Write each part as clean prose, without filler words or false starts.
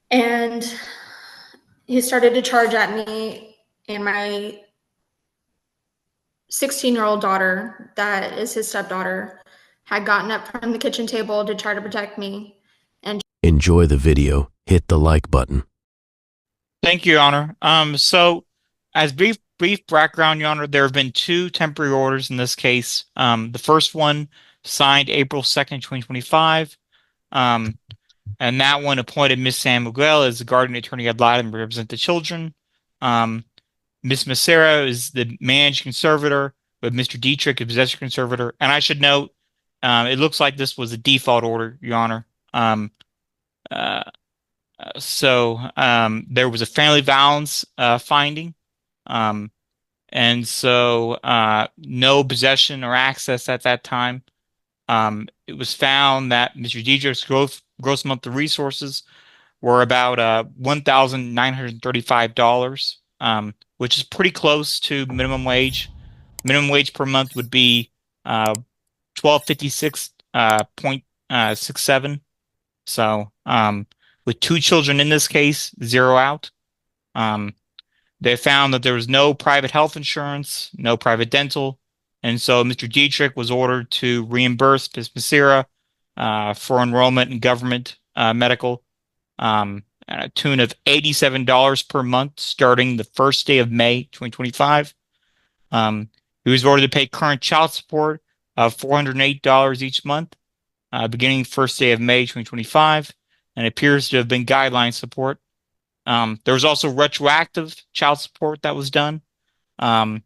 And he started to charge at me and my 16-year-old daughter, that is his stepdaughter, had gotten up from the kitchen table to try to protect me. And Enjoy the video, hit the like button. Thank you, Your Honor. So as brief background, Your Honor, there have been two temporary orders in this case. The first one signed April 2nd, 2025. And that one appointed Miss San Miguel as the guardian attorney ad litem to represent the children. Miss Macera is the managed conservator, but Mr. Dietrich is possessor conservator. And I should note, it looks like this was a default order, Your Honor. Uh, there was a family violence finding. And so no possession or access at that time. It was found that Mr. Dietrich's gross monthly resources were about $1,935, which is pretty close to minimum wage. Minimum wage per month would be 1256.67. So with two children in this case, zero out. They found that there was no private health insurance, no private dental, and so Mr. Dietrich was ordered to reimburse Ms. Macera for enrollment in government medical at a tune of $87 per month starting the first day of May 2025. He was ordered to pay current child support of $408 each month beginning first day of May 2025, and it appears to have been guideline support. There was also retroactive child support that was done from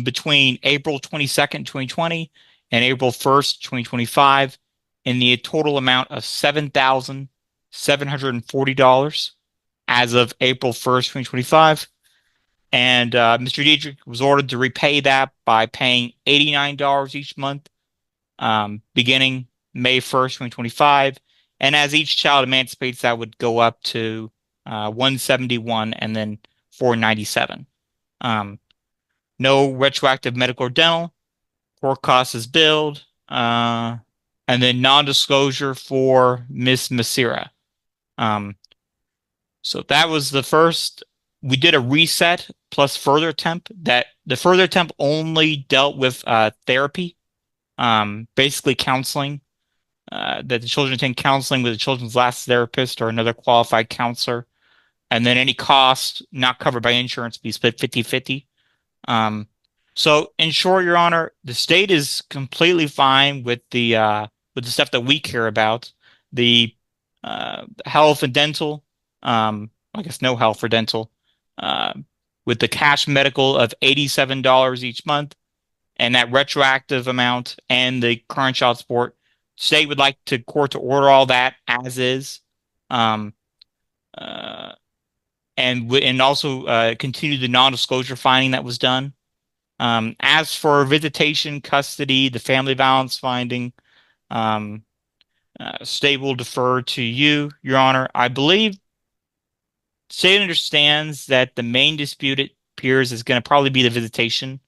between April 22nd, 2020 and April 1st, 2025 in the total amount of $7,740 as of April 1st, 2025. And Mr. Dietrich was ordered to repay that by paying $89 each month beginning May 1st, 2025. And as each child emancipates, that would go up to $171 and then $497. No retroactive medical or dental. Court costs is billed. And then non-disclosure for Miss Macera. So that was the first. We did a reset plus further attempt. That the further attempt only dealt with therapy, basically counseling. That the children attend counseling with the children's last therapist or another qualified counselor. And then any cost not covered by insurance be split 50-50. So in short, Your Honor, the state is completely fine with the stuff that we care about. The health and dental, I guess no health or dental, with the cash medical of $87 each month and that retroactive amount and the current child support. State would like to court to order all that as is, and also continue the non-disclosure finding that was done. As for visitation, custody, the family violence finding, state will defer to you, Your Honor. I believe state understands that the main dispute it appears is going to probably be the visitation.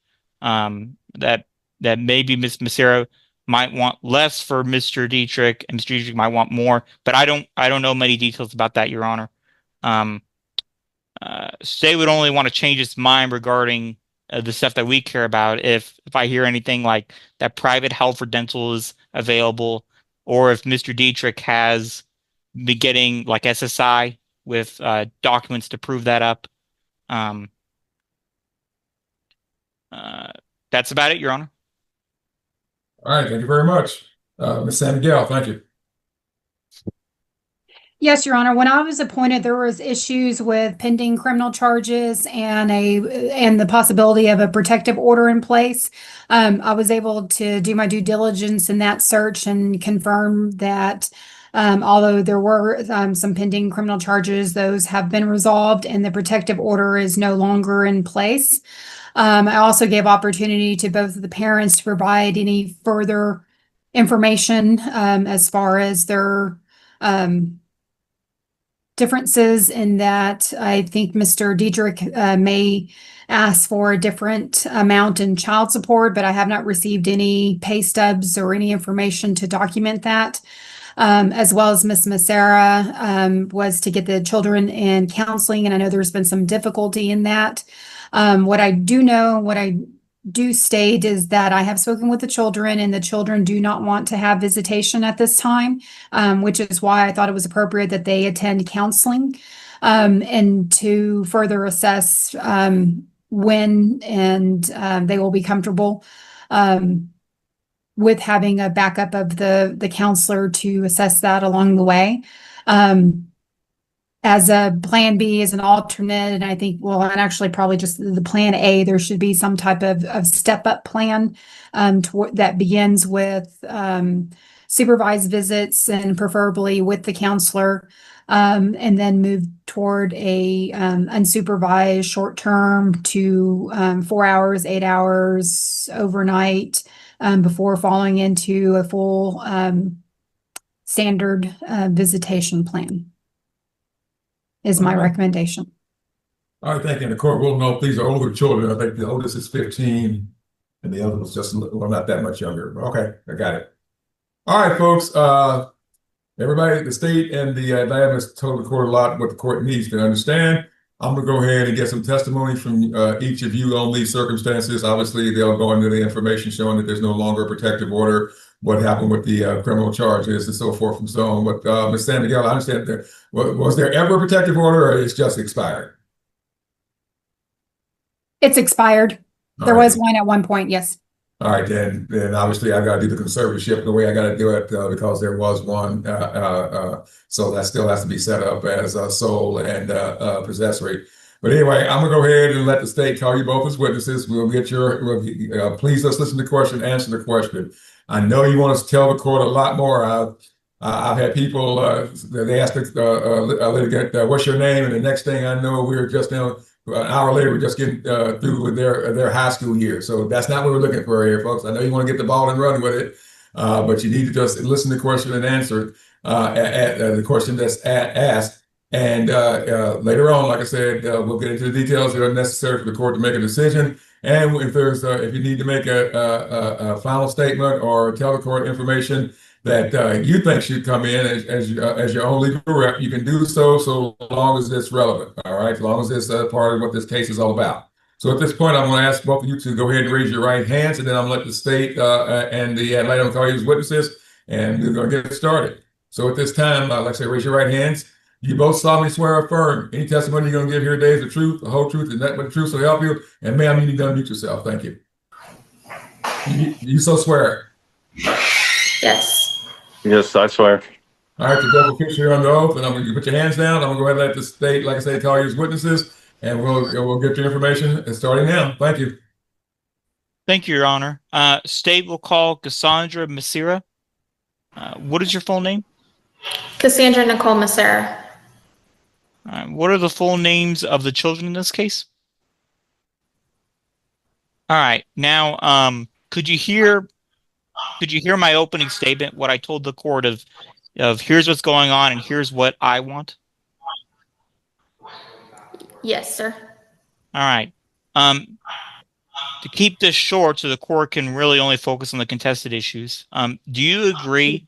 That maybe Ms. Macera might want less for Mr. Dietrich, and Mr. Dietrich might want more, but I don't know many details about that, Your Honor. State would only want to change its mind regarding the stuff that we care about if I hear anything like that private health or dental is available, or if Mr. Dietrich has been getting like SSI with documents to prove that up. That's about it, Your Honor. All right, thank you very much. Ms. San Miguel, thank you. Yes, Your Honor. When I was appointed, there was issues with pending criminal charges and the possibility of a protective order in place. I was able to do my due diligence in that search and confirm that although there were some pending criminal charges, those have been resolved and the protective order is no longer in place. I also gave opportunity to both of the parents to provide any further information as far as their differences in that I think Mr. Dietrich may ask for a different amount in child support, but I have not received any pay stubs or any information to document that. as well as Miss Massera, was to get the children in counseling. And I know there's been some difficulty in that. What I do know, what I do state is that I have spoken with the children, and the children do not want to have visitation at this time, which is why I thought it was appropriate that they attend counseling, and to further assess when and they will be comfortable with having a backup of the counselor to assess that along the way. As a plan B, as an alternate, and I think, well, and actually probably just the plan A, there should be some type of step-up plan that begins with supervised visits and preferably with the counselor, and then move toward a unsupervised short-term to 4 hours, 8 hours overnight, before falling into a full standard visitation plan is my recommendation. All right, thank you. And the court will note these are older children. I think the oldest is 15 and the other was just, well, not that much younger. Okay, I got it. All right, folks. Everybody, the state and the lab has told the court a lot what the court needs to understand. I'm going to go ahead and get some testimony from each of you on these circumstances. Obviously, they'll go into the information showing that there's no longer a protective order, what happened with the criminal charges and so forth and so on. But Ms. San Miguel, I understand that. Was there ever a protective order, or it's just expired? It's expired. All There right, was one at one point, yes. All right, then obviously I got to do the conservatorship the way I got to do it because there was one. So that still has to be set up as a sole and possessory. But anyway, I'm gonna go ahead and let the state call you both as witnesses. We'll get your, please let's listen to the question, answer the question. I know you want us to tell the court a lot more. I've had people, they ask the litigant, what's your name? And the next thing I know, we're just now, an hour later, we're just getting through with their high school year. So that's not what we're looking for here, folks. I know you want to get the ball and run with it, but you need to just listen to the question and answer the question that's asked. And later on, like I said, we'll get into the details that are necessary for the court to make a decision. And if there's if you need to make a final statement or tell the court information that you think should come in as your own legal rep, you can do so long as it's relevant. All right, as long as it's part of what this case is all about. So at this point, I'm going to ask both of you to go ahead and raise your right hands, and then I'm going to let the state and the Atlanta call you as witnesses, and we're going to get started. So at this time, like I say, raise your right hands. You both solemnly swear or affirm any testimony you're going to give here today is the truth, the whole truth, and nothing but the truth, so help you. And ma'am, you need to unmute yourself. Thank you. You so swear? Yes. Yes, I swear. All right, the double picture here on the oath, and I'm going to put your hands down. I'm going to go ahead and let the state, like I say, call you as witnesses, and we'll get your information starting now. Thank you. Thank you, Your Honor. State will call Cassandra Massera. What is your full name? Cassandra Nicole Massera. What are the full names of the children in this case? All right. Now, could you hear my opening statement? What I told the court of here's what's going on and here's what I want. Yes, sir. All right. To keep this short, so the court can really only focus on the contested issues. Do you agree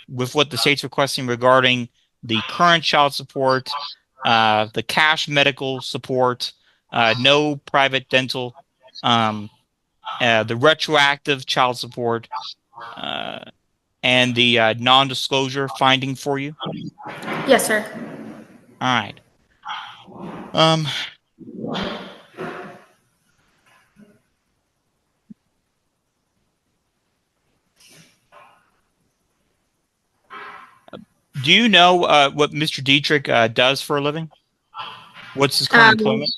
with what the state's requesting regarding the current child support, the cash medical support, no private dental, the retroactive child support, and the non-disclosure finding for you? Yes, sir. All right. Do you know what Mr. Dietrich does for a living? What's his current employment?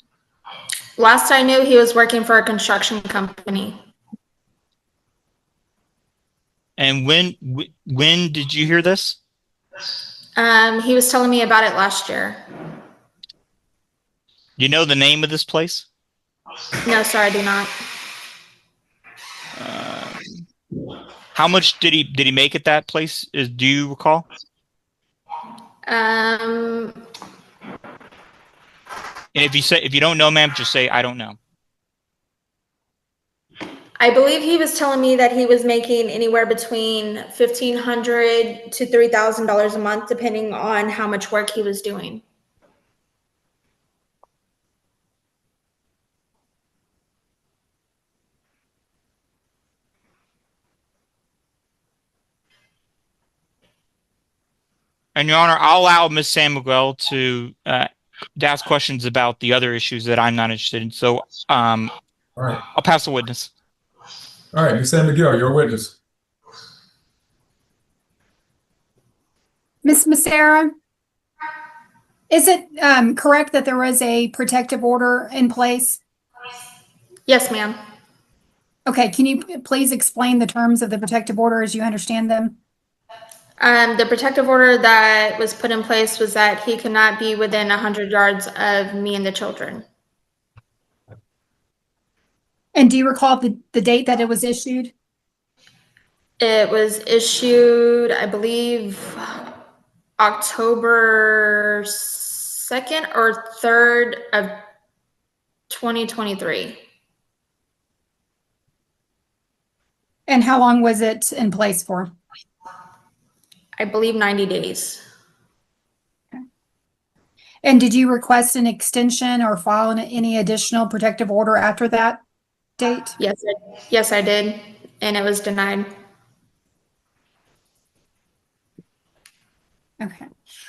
Last I knew, he was working for a construction company. And when did you hear this? He was telling me about it last year. You know the name of this place? No, sir, I do not. How much did he make at that place? Do you recall? Um, And if you don't know, ma'am, just say I don't know. I believe he was telling me that he was making anywhere between $1,500 to $3,000 a month, depending on how much work he was doing. And Your Honor, I'll allow Ms. San Miguel to ask questions about the other issues that I'm not interested in. So All right. I'll pass the witness. All right, Ms. San Miguel, you're a witness. Ms. Massera, is it correct that there was a protective order in place? Yes, ma'am. Okay, can you please explain the terms of the protective order as you understand them? The protective order that was put in place was that he could not be within 100 yards of me and the children. And do you recall the date that it was issued? It was issued, I believe, October 2nd or 3rd of 2023. And how long was it in place for? I believe 90 days. And did you request an extension or file any additional protective order after that date? Yes, I did, and it was denied. Okay.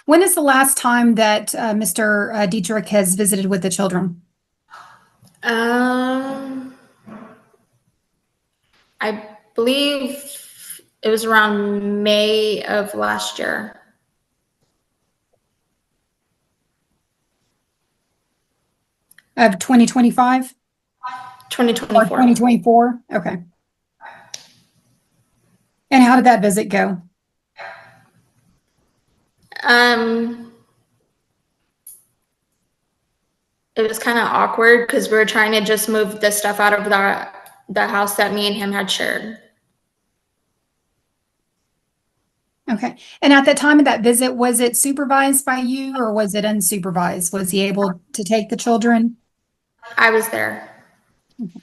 When is the last time that Mr. Dietrich has visited with the children? I believe it was around May of last year. Of 2025? 2024. Or 2024? Okay. And how did that visit go? It was kind of awkward because we were trying to just move the stuff out of the house that me and him had shared. Okay. And at the time of that visit, was it supervised by you or was it unsupervised? Was he able to take the children? I was there. Okay.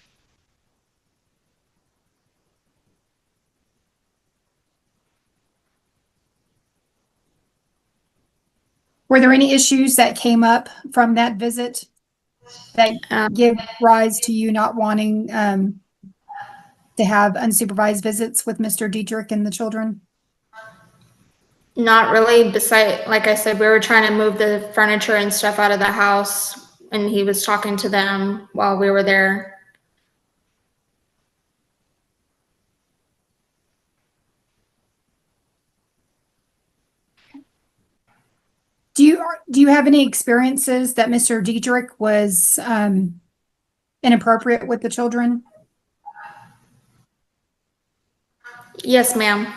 Were there any issues that came up from that visit that give rise to you not wanting to have unsupervised visits with Mr. Dietrich and the children? Not really. Besides, like I said, we were trying to move the furniture and stuff out of the house, and he was talking to them while we were there. Do you have any experiences that Mr. Dietrich was inappropriate with the children? Yes, ma'am.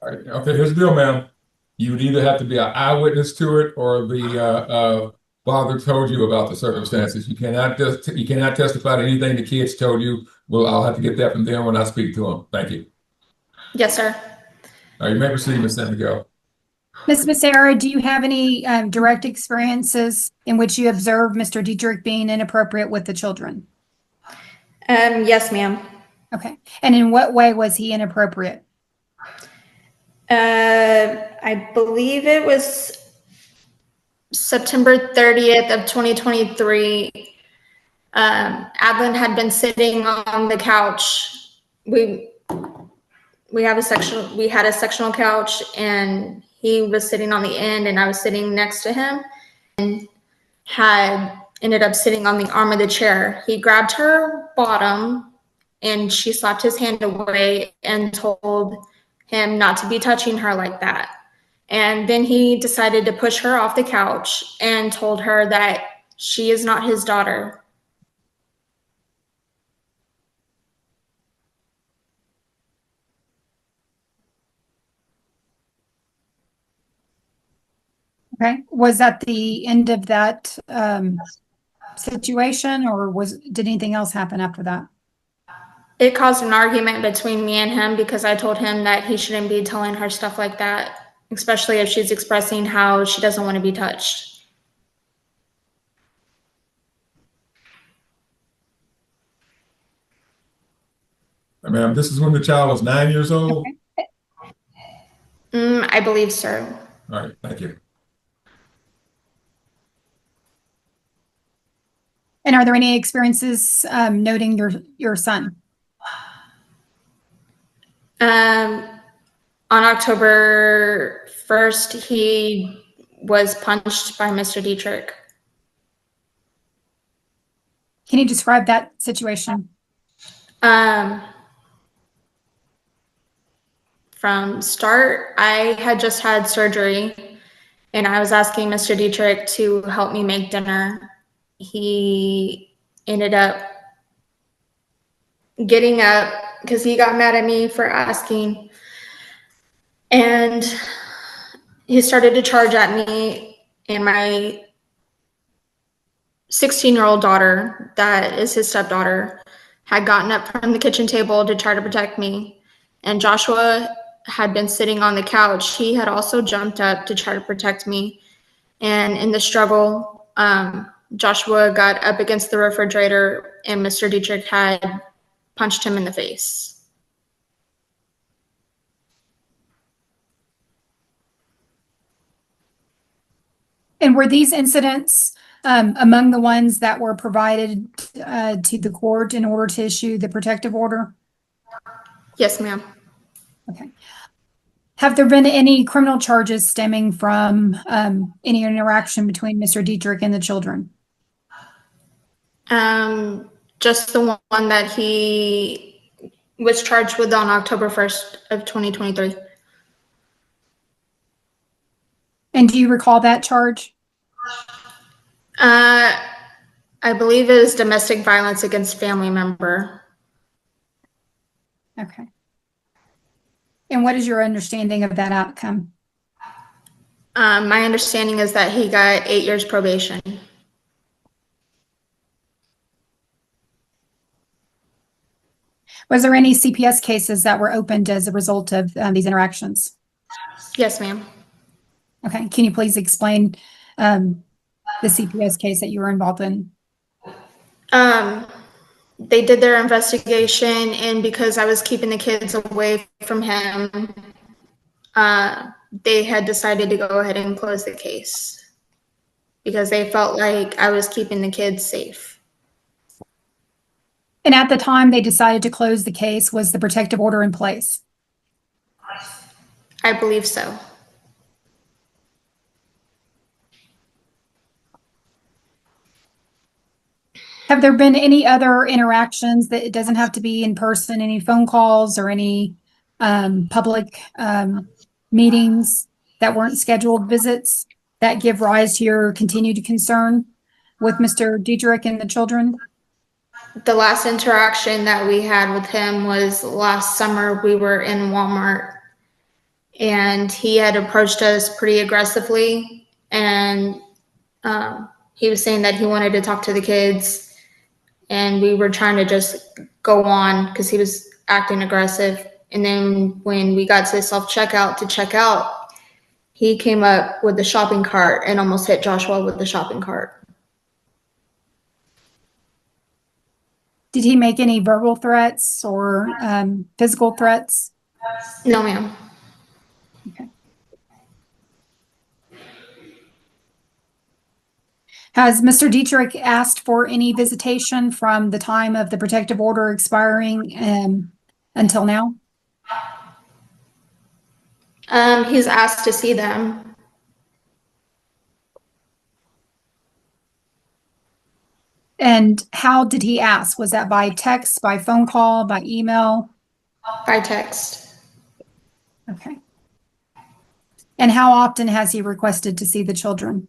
All right. Okay, here's the deal, ma'am. You would either have to be an eyewitness to it or the father told you about the circumstances. You cannot testify to anything the kids told you. Well, I'll have to get that from them when I speak to them. Thank you. Yes, sir. All right, you may proceed, Ms. San Miguel. Ms. Massera, do you have any direct experiences in which you observed Mr. Dietrich being inappropriate with the children? Yes, ma'am. Okay. And in what way was he inappropriate? I believe it was September 30th of 2023. Adlin had been sitting on the couch. We had a sectional couch, and he was sitting on the end, and I was sitting next to him, and had ended up sitting on the arm of the chair. He grabbed her bottom, and she slapped his hand away and told him not to be touching her like that. And then he decided to push her off the couch and told her that she is not his daughter. Okay. Was that the end of that situation, or did anything else happen after that? It caused an argument between me and him because I told him that he shouldn't be telling her stuff like that, especially if she's expressing how she doesn't want to be touched. Ma'am, this is when the child was 9 years old? Okay. I believe so. All right, thank you. And are there any experiences noting your son? On October 1st, he was punched by Mr. Dietrich. Can you describe that situation? From start, I had just had surgery and I was asking Mr. Dietrich to help me make dinner. He ended up getting up because he got mad at me for asking, and he started to charge at me, and my 16-year-old daughter, that is his stepdaughter, had gotten up from the kitchen table to try to protect me, and Joshua had been sitting on the couch. He had also jumped up to try to protect me, and in the struggle, Joshua got up against the refrigerator and Mr. Dietrich had punched him in the face. And were these incidents among the ones that were provided to the court in order to issue the protective order? Yes, ma'am. Okay. Have there been any criminal charges stemming from any interaction between Mr. Dietrich and the children? Just the one that he was charged with on October 1st of 2023. And do you recall that charge? I believe it is domestic violence against family member. Okay. And what is your understanding of that outcome? My understanding is that he got 8 years probation. Was there any CPS cases that were opened as a result of these interactions? Yes, ma'am. Okay. Can you please explain the CPS case that you were involved in? They did their investigation, and because I was keeping the kids away from him, they had decided to go ahead and close the case because they felt like I was keeping the kids safe. And at the time they decided to close the case, was the protective order in place? I believe so. Have there been any other interactions that it doesn't have to be in person, any phone calls or any public meetings that weren't scheduled visits that give rise to your continued concern with Mr. Dietrich and the children? The last interaction that we had with him was last summer. We were in Walmart and he had approached us pretty aggressively, and he was saying that he wanted to talk to the kids, and we were trying to just go on because he was acting aggressive. And then when we got to the self-checkout to check out, he came up with the shopping cart and almost hit Joshua with the shopping cart. Did he make any verbal threats or physical threats? No, ma'am. Okay. Has Mr. Dietrich asked for any visitation from the time of the protective order expiring until now? He's asked to see them. And how did he ask? Was that by text, by phone call, by email? By text. Okay. And how often has he requested to see the children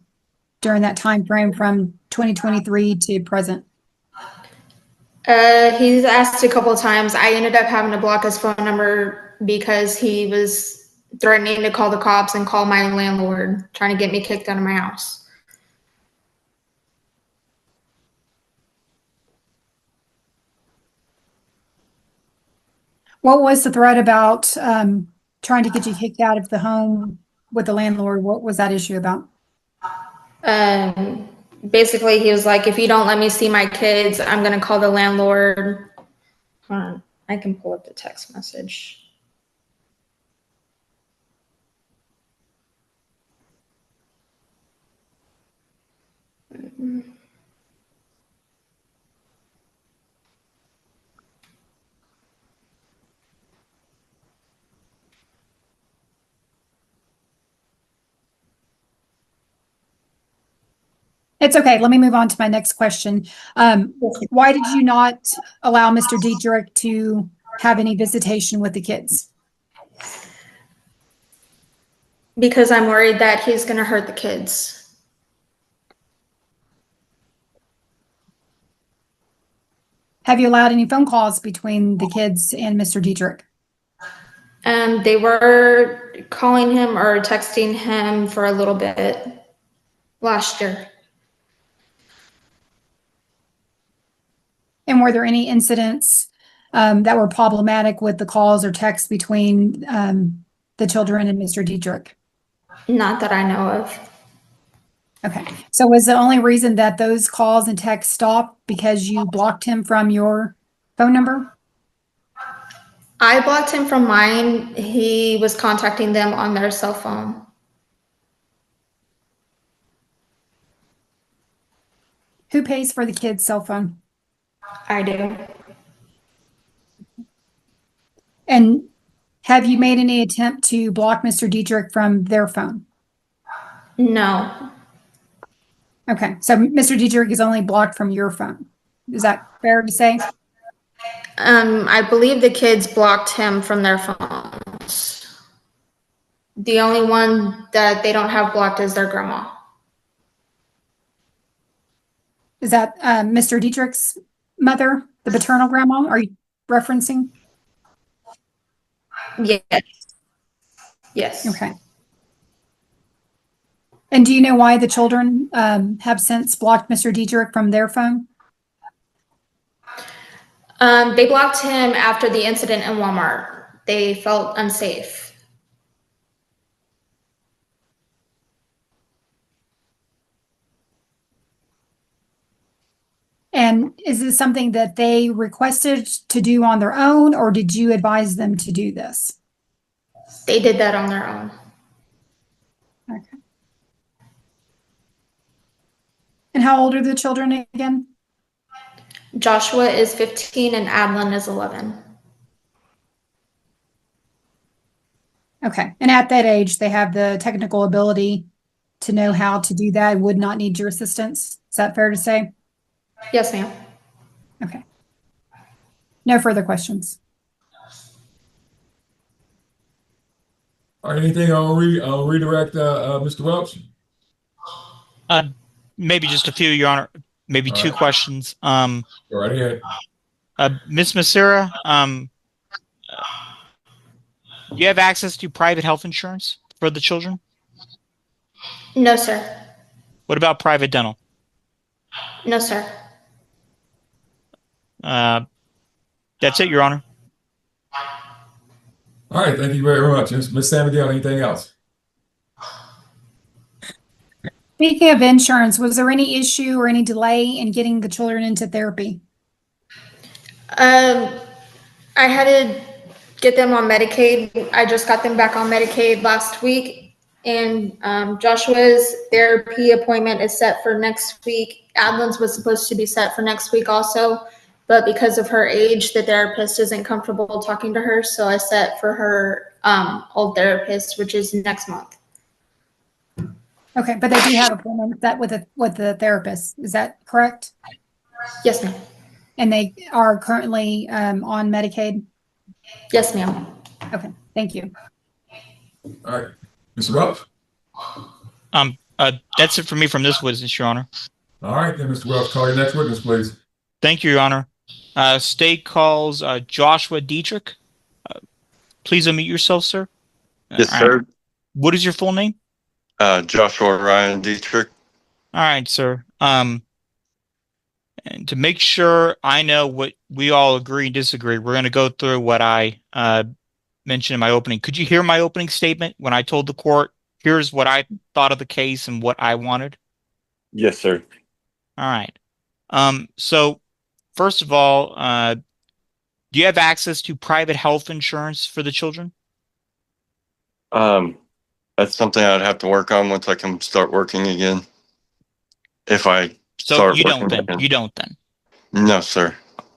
during that time frame from 2023 to present? He's asked a couple of times. I ended up having to block his phone number because he was threatening to call the cops and call my landlord, trying to get me kicked out of my house. What was the threat about trying to get you kicked out of the home with the landlord? What was that issue about? Basically, he was like, if you don't let me see my kids, I'm going to call the landlord. I can pull up the text message. It's okay. Let me move on to my next question. Why did you not allow Mr. Dietrich to have any visitation with the kids? Because I'm worried that he's going to hurt the kids. Have you allowed any phone calls between the kids and Mr. Dietrich? They were calling him or texting him for a little bit last year. And were there any incidents that were problematic with the calls or texts between the children and Mr. Dietrich? Not that I know of. Okay. So was the only reason that those calls and texts stopped because you blocked him from your phone number? I blocked him from mine. He was contacting them on their cell phone. Who pays for the kid's cell phone? I do. And have you made any attempt to block Mr. Dietrich from their phone? No. Okay. So Mr. Dietrich is only blocked from your phone. Is that fair to say? I believe the kids blocked him from their phones. The only one that they don't have blocked is their grandma. Is that Mr. Dietrich's mother, the paternal grandma? Are you referencing? Yes. Yes. Okay. And do you know why the children have since blocked Mr. Dietrich from their phone? They blocked him after the incident in Walmart. They felt unsafe. And is this something that they requested to do on their own, or did you advise them to do this? They did that on their own. Okay. And how old are the children again? Joshua is 15 and Adlin is 11. Okay. And at that age, they have the technical ability to know how to do that, would not need your assistance. Is that fair to say? Yes, ma'am. Okay. No further questions. All right, anything I'll redirect Mr. Welch? Maybe just a few, Your Honor. Maybe All two right. questions. Go right ahead. Ms. Masira, do you have access to private health insurance for the children? No, sir. What about private dental? No, sir. That's it, Your Honor. All right, thank you very much. Ms. Samigale, anything else? Speaking of insurance, was there any issue or any delay in getting the children into therapy? I had to get them on Medicaid. I just got them back on Medicaid last week, and Joshua's therapy appointment is set for next week. Adlin's was supposed to be set for next week also, but because of her age, the therapist isn't comfortable talking to her, so I set for her old therapist, which is next month. Okay, but they do have appointments that with the therapist. Is that correct? Yes, ma'am. And they are currently on Medicaid? Yes, ma'am. Okay, thank you. All right, Mr. Welch? That's it for me from this witness, Your Honor. All right, then, Mr. Welch, call your next witness, please. Thank you, Your Honor. State calls Joshua Dietrich. Please unmute yourself, sir. Yes, All sir. right. What is your full name? Joshua Ryan Dietrich. All right, sir. And to make sure I know what we all agree and disagree, we're going to go through what I mentioned in my opening. Could you hear my opening statement when I told the court, here's what I thought of the case and what I wanted? Yes, sir. All right. So first of all, Do you have access to private health insurance for the children? That's something I'd have to work on once I can start working again. If I So start you don't working then. again. You don't then. No, sir.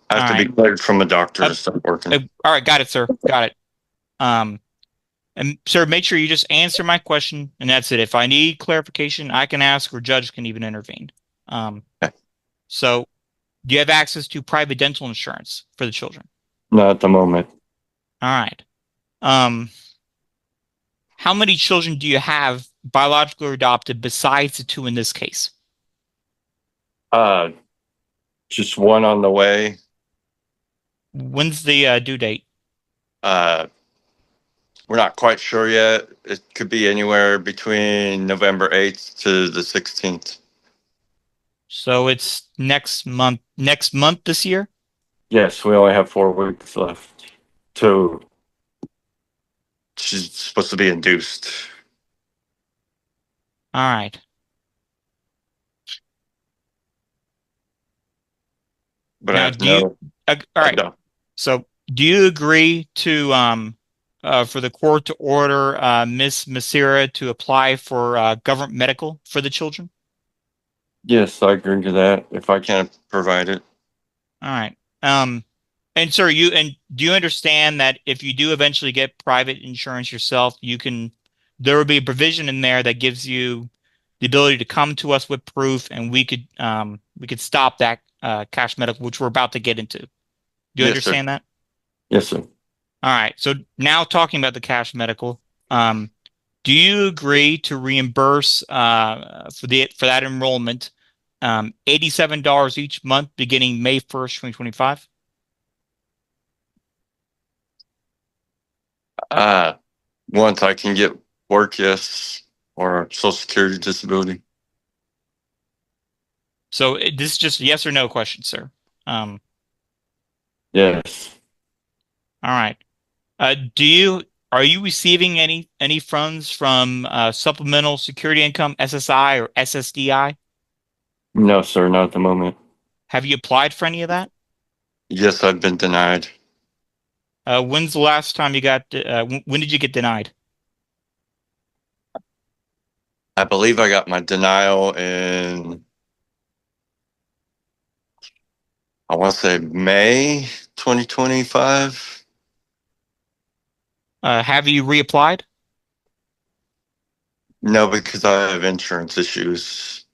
I have All to be right. cleared from a doctor Uh, to start working. all right, got it, sir. Got it. And sir, make sure you just answer my question, and that's it. If I need clarification, I can ask, or judge can even intervene. Okay. So, do you have access to private dental insurance for the children? Not at the moment. All right. How many children do you have, biological or adopted, besides the two in this case? Just one on the way. When's the due date? Uh, we're not quite sure yet. It could be anywhere between November 8th to the 16th. So it's next month. Next month this year? Yes, we only have 4 weeks left. To she's supposed to be induced. All right. But Now, I have no. all right. No. So, do you agree to for the court to order Miss Masira to apply for government medical for the children? Yes, I agree to that if I can't provide it. All right. And sir, do you understand that if you do eventually get private insurance yourself, there will be a provision in there that gives you the ability to come to us with proof, and we could stop that cash medical, which we're about to get into. Do you Yes, understand sir. that? Yes, sir. All right. So now talking about the cash medical, do you agree to reimburse for that enrollment $87 each month beginning May 1st, 2025? Once I can get work, yes, or Social Security disability. So this is just a yes or no question, sir. All Yes. right. Are you receiving any funds from supplemental security income, SSI or SSDI? No, sir, not at the moment. Have you applied for any of that? Yes, I've been denied. When's the last time you got? When did you get denied? I believe I got my denial in, I want to say May 2025. Have you reapplied? No, because I have insurance issues.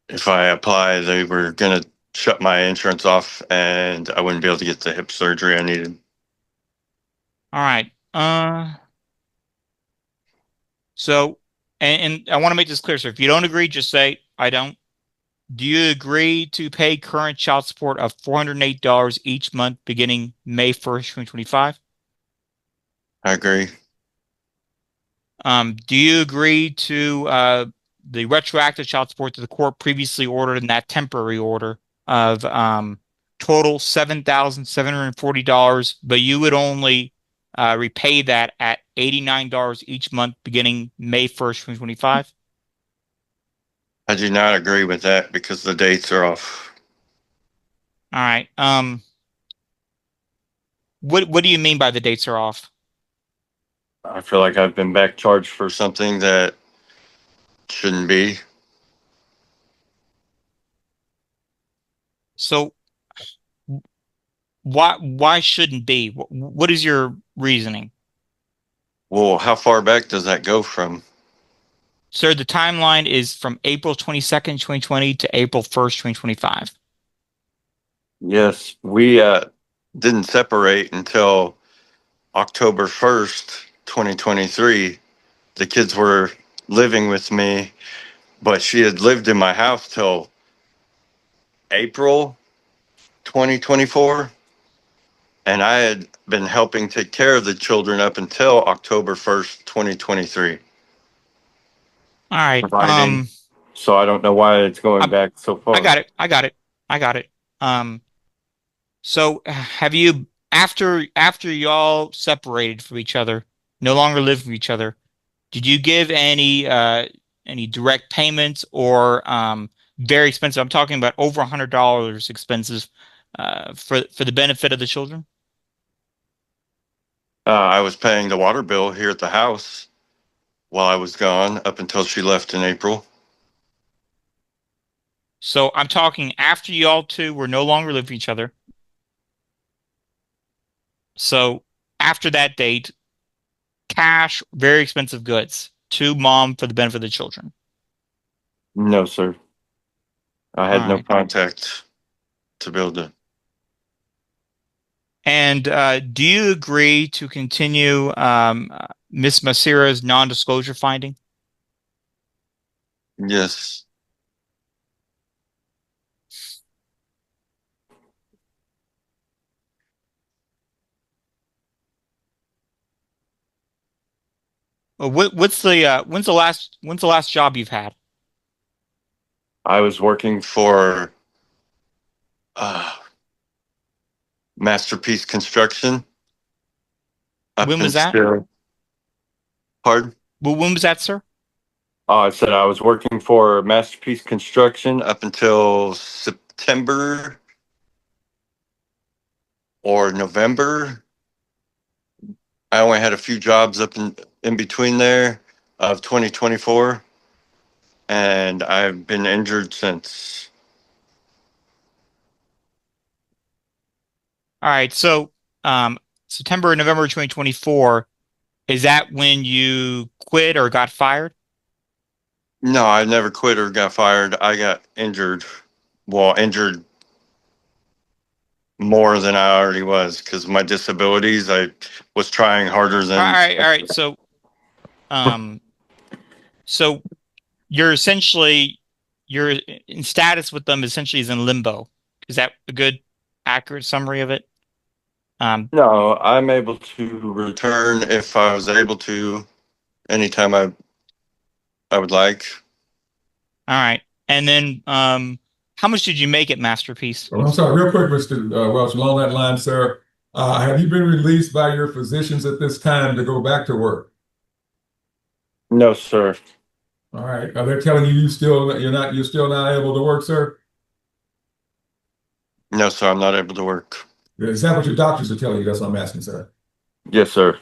If I apply, they were going to shut my insurance off and I wouldn't be able to get the hip surgery I needed. All right. So, and I want to make this clear, sir. If you don't agree, just say I don't. Do you agree to pay current child support of $408 each month beginning May 1st, 2025? I agree. Do you agree to the retroactive child support that the court previously ordered in that temporary order of total $7,740, but you would only repay that at $89 each month beginning May 1st, 2025? I do not agree with that because the dates are off. All right. What do you mean by the dates are off? I feel like I've been back charged for something that shouldn't be. So why shouldn't be? What is your reasoning? Well, how far back does that go from? Sir, the timeline is from April 22nd, 2020 to April 1st, 2025. Yes, we didn't separate until October 1st, 2023. The kids were living with me, but she had lived in my house till April 2024. And I had been helping take care of the children up until October 1st, 2023. All right. Providing. So I don't know why it's going back so far. I got it. So have you after y'all separated from each other, no longer lived with each other, did you give any direct payments or very expensive? I'm talking about over $100 expenses for the benefit of the children. I was paying the water bill here at the house while I was gone up until she left in April. So I'm talking after y'all two were no longer living with each other. So after that date, cash, very expensive goods to mom for the benefit of the children. No, sir. I had All no right. contact to build it. And do you agree to continue Miss Masira's non-disclosure finding? Yes. When's the last job you've had? I was working for Masterpiece Construction. When was that? Pardon? Well, when was that, sir? Oh, I said I was working for Masterpiece Construction up until September or November. I only had a few jobs up in between there of 2024, and I've been injured since. All right. So September, November 2024, is that when you quit or got fired? No, I never quit or got fired. I got injured. Well, injured more than I already was because of my disabilities. I was trying harder All than. right. All right. Um, so you're essentially you're in status with them essentially is in limbo. Is that a good, accurate summary of it? No, I'm able to return if I was able to anytime I would like. All right. And then how much did you make at Masterpiece? Oh, I'm sorry, real quick, Mr. Welch, along that line, sir. Have you been released by your physicians at this time to go back to work? No, sir. All right. Are they telling you you're still not able to work, sir? No, sir. I'm not able to work. Is that what your doctors are telling you? That's what I'm asking, sir. Yes, sir.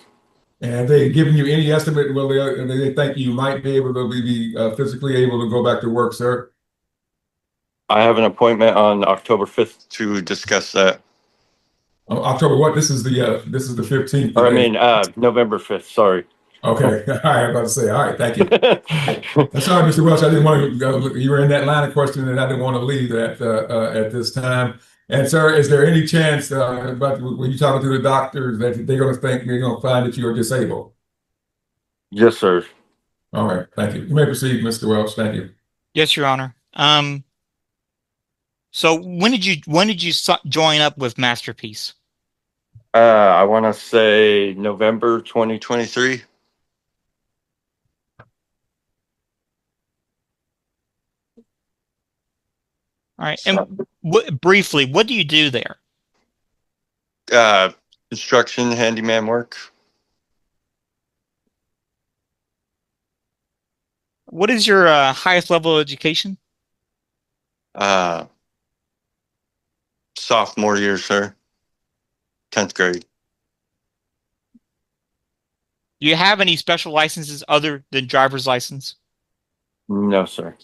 And have they given you any estimate whether they think you might be able to be physically able to go back to work, sir? I have an appointment on October 5th to discuss that. October what? This is the 15th. Or I mean, November 5th. Sorry. Okay. All right. I'm about to say. All right. Thank you. Sorry, Mr. Welch. I didn't want to. You were in that line of questioning, and I didn't want to leave that at this time. And sir, is there any chance about when you talking to the doctors that they're going to find that you are disabled? Yes, sir. All right. Thank you. You may proceed, Mr. Welch. Thank you. Yes, Your Honor. So when did you join up with Masterpiece? I want to say November 2023. All right. And briefly, what do you do there? Construction handyman work. What is your highest level of education? Sophomore year, sir. 10th grade. Do you have any special licenses other than driver's license? No, sir.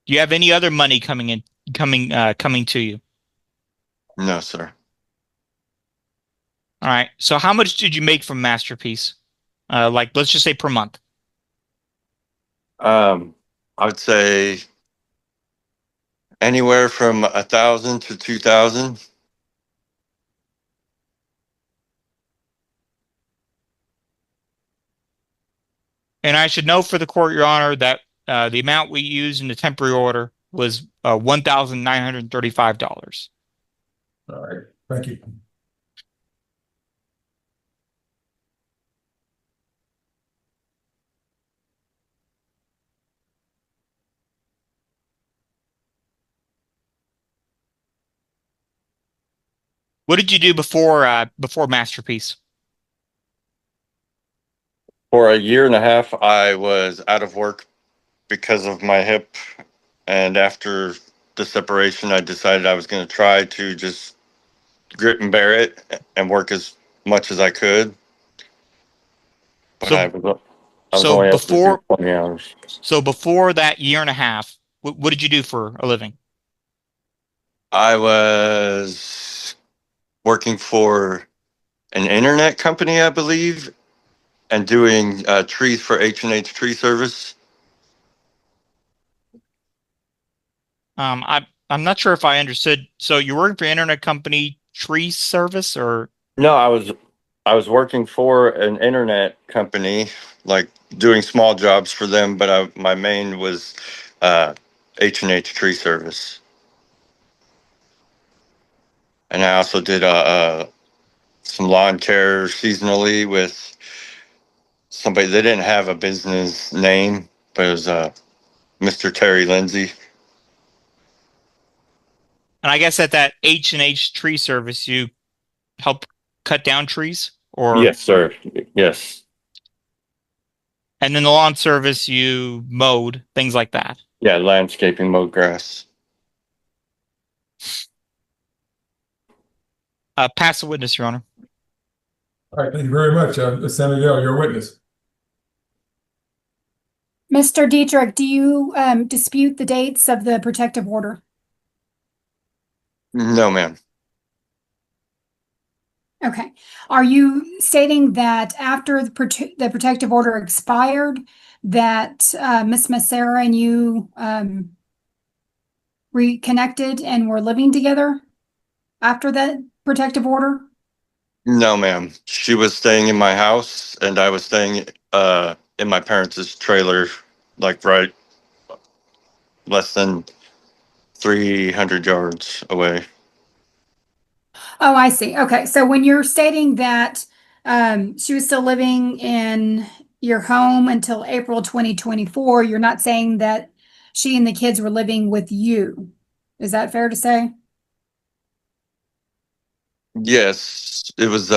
Do you have any other money coming to you? No, sir. All right. So how much did you make from Masterpiece? Like, let's just say per month. I would say anywhere from 1,000 to 2,000. And I should know for the court, Your Honor, that the amount we used in the temporary order was $1,935. All right. Thank you. What did you do before Masterpiece? For a year and a half, I was out of work because of my hip. And after the separation, I decided I was going to try to just grit and bear it and work as much as I could. But So, I was so only able to do before 20 hours. so before that year and a half, what did you do for a living? I was working for an internet company, I believe, and doing trees for H&H Tree Service. I'm not sure if I understood. So you're working for an internet company, tree service, or No, I was working for an internet company, like doing small jobs for them, but my main was H&H Tree Service. And I also did some lawn care seasonally with somebody. They didn't have a business name, but it was Mr. Terry Lindsay. and I guess at that H&H tree service, you help cut down trees, or Yes, sir. Yes. and then the lawn service, you mowed things like that. Yeah, landscaping, mowed grass. Pass the witness, Your Honor. All right, thank you very much. Senator Dale, you're a witness. Mr. Dietrich, do you dispute the dates of the protective order? No, ma'am. Okay. Are you stating that after the protective order expired, that Miss Massera and you reconnected and were living together after that protective order? No, ma'am. She was staying in my house, and I was staying in my parents' trailer, like right less than 300 yards away. Oh, I see. Okay. So when you're stating that she was still living in your home until April 2024, you're not saying that she and the kids were living with you. Is that fair to say? Yes, it was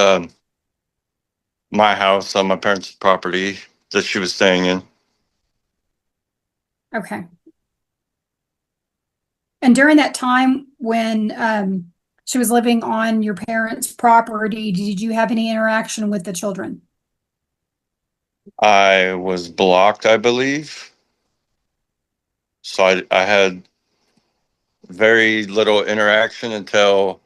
my house on my parents' property that she was staying in. Okay. And during that time when she was living on your parents' property, did you have any interaction with the children? I was blocked, I believe. So I had very little interaction until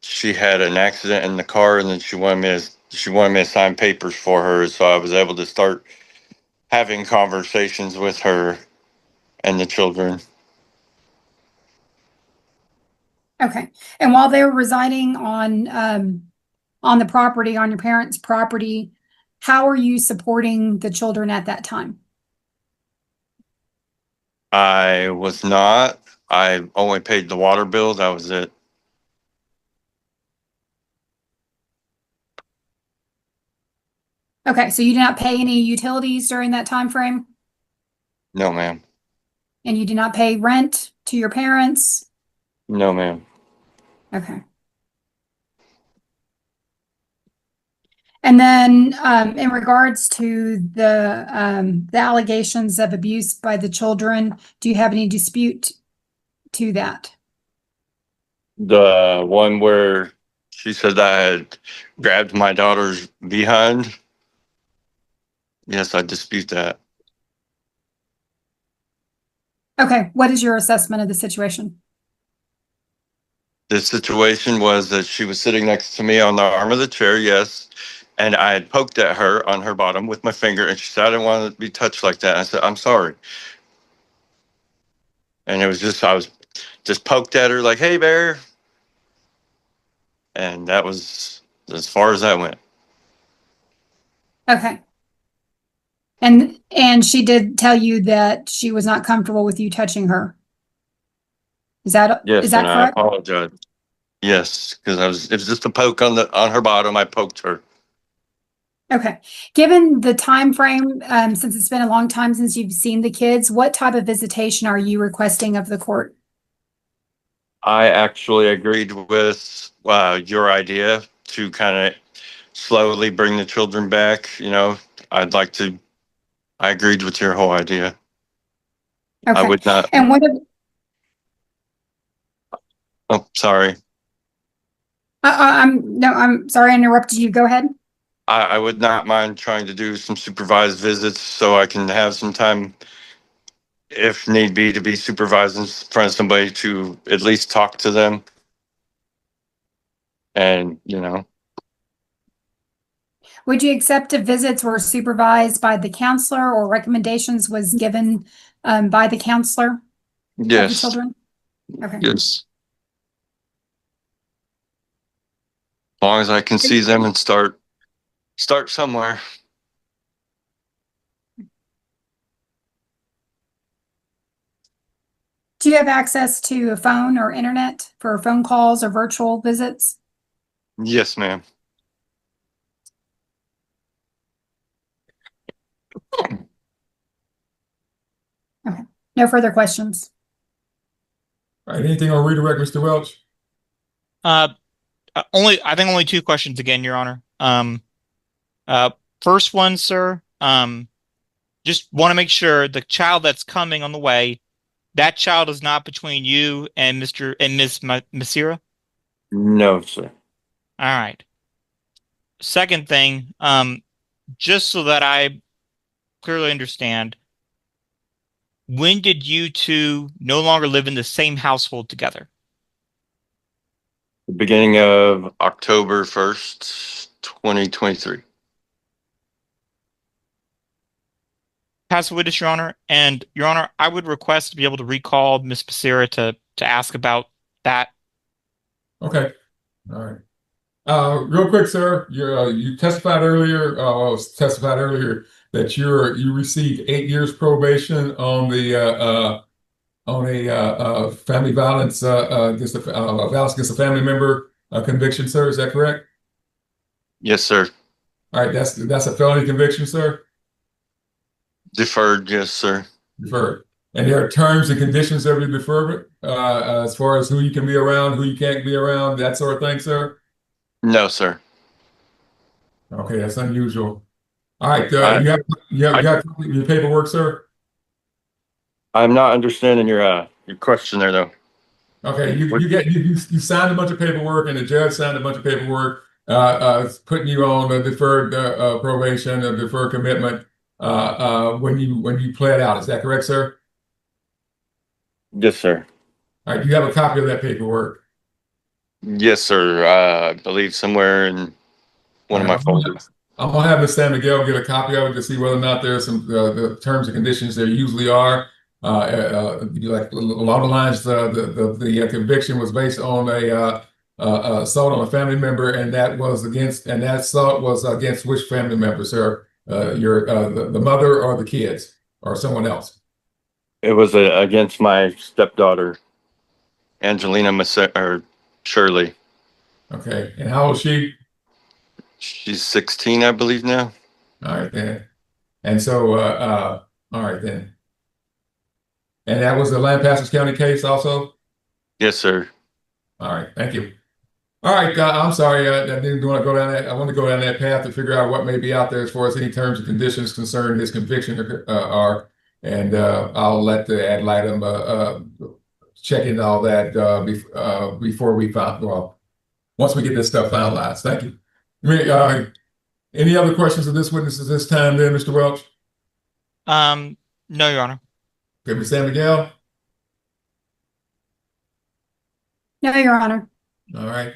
she had an accident in the car, and then she wanted me to sign papers for her, so I was able to start having conversations with her and the children. Okay. And while they were residing on the property, on your parents' property, how are you supporting the children at that time? I was not. I only paid the water bill. That was it. Okay, so you did not pay any utilities during that time frame, No, ma'am. and you did not pay rent to your parents? No, ma'am. Okay. And then in regards to the allegations of abuse by the children, do you have any dispute to that? The one where she said I had grabbed my daughter's behind. Yes, I dispute that. Okay, what is your assessment of the situation? The situation was that she was sitting next to me on the arm of the chair, yes, and I had poked at her on her bottom with my finger, and she said, I didn't want to be touched like that. I said, I'm sorry. And it was just, I was just poked at her like, hey, bear. And that was as far as that went. Okay. And she did tell you that she was not comfortable with you touching her. Is that Yes, and I correct? apologize. Yes, because it was just a poke on her bottom. I poked her. Okay. Given the time frame, since it's been a long time since you've seen the kids, what type of visitation are you requesting of the court? I actually agreed with your idea to kind of slowly bring the children back. You know, I'd like to, I agreed with your whole idea. I Okay. would not, And what Oh, sorry. I'm sorry I interrupted you. Go ahead. I would not mind trying to do some supervised visits so I can have some time, if need be, to be supervised in front of somebody to at least talk to them. And, Would you accept if visits were supervised by the counselor or recommendations was given by the counselor of the yes, children? Okay. yes. As long as I can see them and start somewhere. Do you have access to a phone or internet for phone calls or virtual visits? Yes, ma'am. Okay. No further questions. All right, anything on redirect, Mr. Welch? I think only two questions again, Your Honor. First one, sir, just want to make sure the child that's coming on the way, that child is not between you and Mr. and Miss Masira? No, sir. All right. Second thing, just so that I clearly understand, when did you two no longer live in the same household together? The beginning of October 1st, 2023. Pass the witness, Your Honor. And Your Honor, I would request to be able to recall Miss Becerra to ask about that. Okay. All right. Real quick, sir, you testified earlier, that you received 8 years probation on a family violence violence against a family member conviction, sir. Is that correct? Yes, sir. All right, that's a felony conviction, sir. Deferred, yes, sir. Deferred. And there are terms and conditions that we defer as far as who you can be around, who you can't be around, that sort of thing, sir. No, sir. Okay, that's unusual. All right, I- you have your paperwork, sir. I'm not understanding your question there, though. Okay, you signed a bunch of paperwork, and the judge signed a bunch of paperwork, putting you on a deferred probation, a deferred commitment, when you pled out. Is that correct, sir? Yes, sir. All right, do you have a copy of that paperwork? Yes, sir. I believe somewhere in one of my folders. I'm gonna have Ms. San Miguel get a copy of it to see whether or not there's some the terms and conditions there usually are. Like along the lines, the conviction was based on a assault on a family member, and that assault was against which family member, sir? The mother or the kids or someone else? It was against my stepdaughter, Angelina or Shirley. Okay, and how old is she? She's 16, I believe now. All right then, and so all right then, and that was the Lancaster County case also. Yes, sir. All right, thank you. All right, I'm sorry, I didn't want to go down that. I want to go down that path to figure out what may be out there as far as any terms and conditions concerning this conviction are, and I'll let the ad litem check into all that before we once we get this stuff finalized. Thank you. Any other questions of this witness at this time, then, Mr. Welch? No, Your Honor. Okay, Ms. San Miguel. No, Your Honor. All right.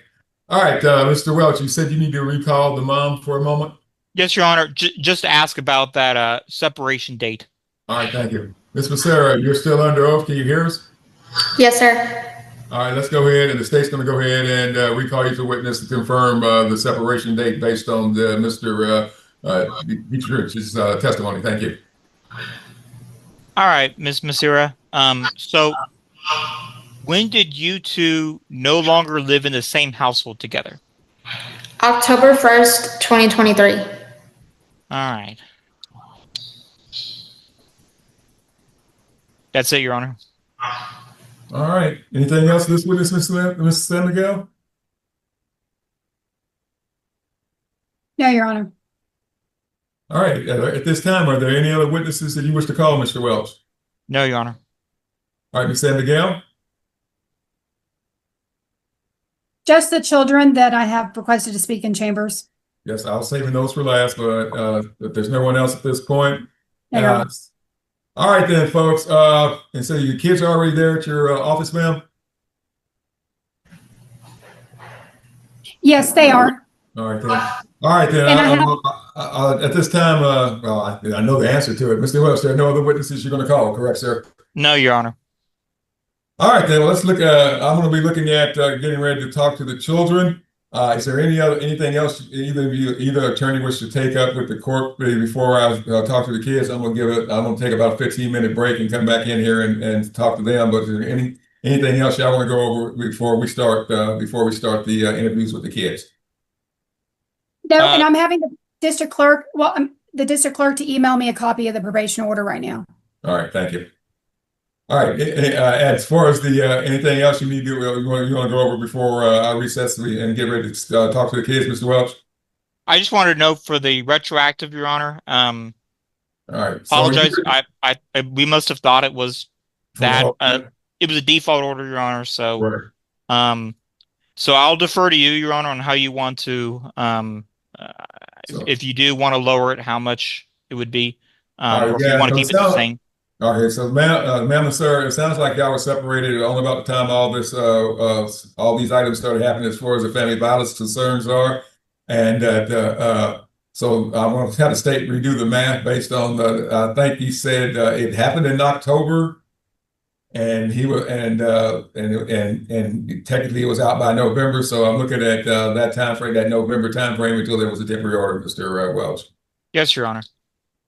All right, Mr. Welch, you said you need to recall the mom for a moment. Yes, Your Honor. Just ask about that separation date. All right, thank you. Ms. Becerra, you're still under oath. Can you hear us? Yes, sir. All right, let's go ahead, and the state's going to go ahead and recall you as a witness to confirm the separation date based on Mr. Dietrich's testimony. Thank you. All right, Ms. Masira. So when did you two no longer live in the same household together? October 1st, 2023. All right. That's it, Your Honor. All right. Anything else this witness, Ms. San Miguel? No, Your Honor. All right. At this time, are there any other witnesses that you wish to call, Mr. Welch? No, Your Honor. All right, Ms. San Miguel? Just the children that I have requested to speak in chambers. Yes, I was saving those for last, but if there's no one else at this point. No, Your Honor. All right then, folks. And so your kids are already there at your office, ma'am? Yes, they are. All right then. All right then. And At this time, well, I know the answer to it. Mr. Welch, there are no other witnesses you're going to call, correct, sir? No, Your Honor. All right then. Well, let's look at. I'm going to be looking at getting ready to talk to the children. Is there anything else either attorney wish to take up with the court before I talk to the kids? I'm going to take about a 15-minute break and come back in here and talk to them. But is there anything else y'all want to go over before we start the interviews with the kids? No, and I'm having the district clerk, the district clerk to email me a copy of the probation order right now. All right, thank you. All right, as far as the anything else you need to you want to go over before I recess and get ready to talk to the kids, Mr. Welch? I just wanted to know for the retroactive, Your Honor. All right. Apologize. We must have thought it was that it was a default order, Your Honor. So, right. So I'll defer to you, Your Honor, on how you want to. If you do want to lower it, how much it would be, or if you want to keep it the same. Okay, so ma'am and sir, it sounds like y'all were separated only about the time all these items started happening as far as the family violence concerns are, and that so I want to kind of redo the math based on I think he said it happened in October, and he was and technically it was out by November, so I'm looking at that time frame, that November time frame until there was a temporary order, Mr. Welch. Yes, Your Honor.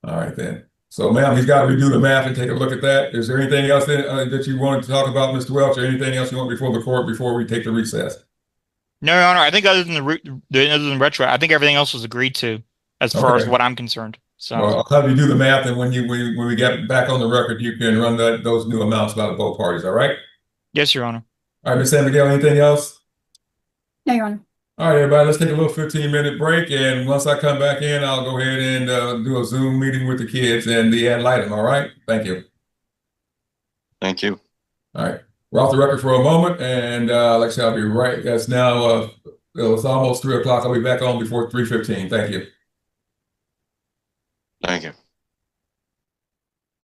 All right then. So, ma'am, he's got to redo the math and take a look at that. Is there anything else that you wanted to talk about, Mr. Welch, or anything else you want before the court before we take the recess? No, Your Honor. I think other than retro, I think everything else was agreed to as far as what I'm concerned. So well, I'll have you do the math, and when we get back on the record, you can run those new amounts by both parties. All right? Yes, Your Honor. All right, Ms. San Miguel, anything else? No, Your Honor. All right, everybody, let's take a little 15-minute break, and once I come back in, I'll go ahead and do a Zoom meeting with the kids and the ad litem. All right? Thank you. Thank you. All right. We're off the record for a moment, and like I said, I'll be right. That's now, it's almost 3 o'clock. I'll be back on before 3:15. Thank you. Thank you.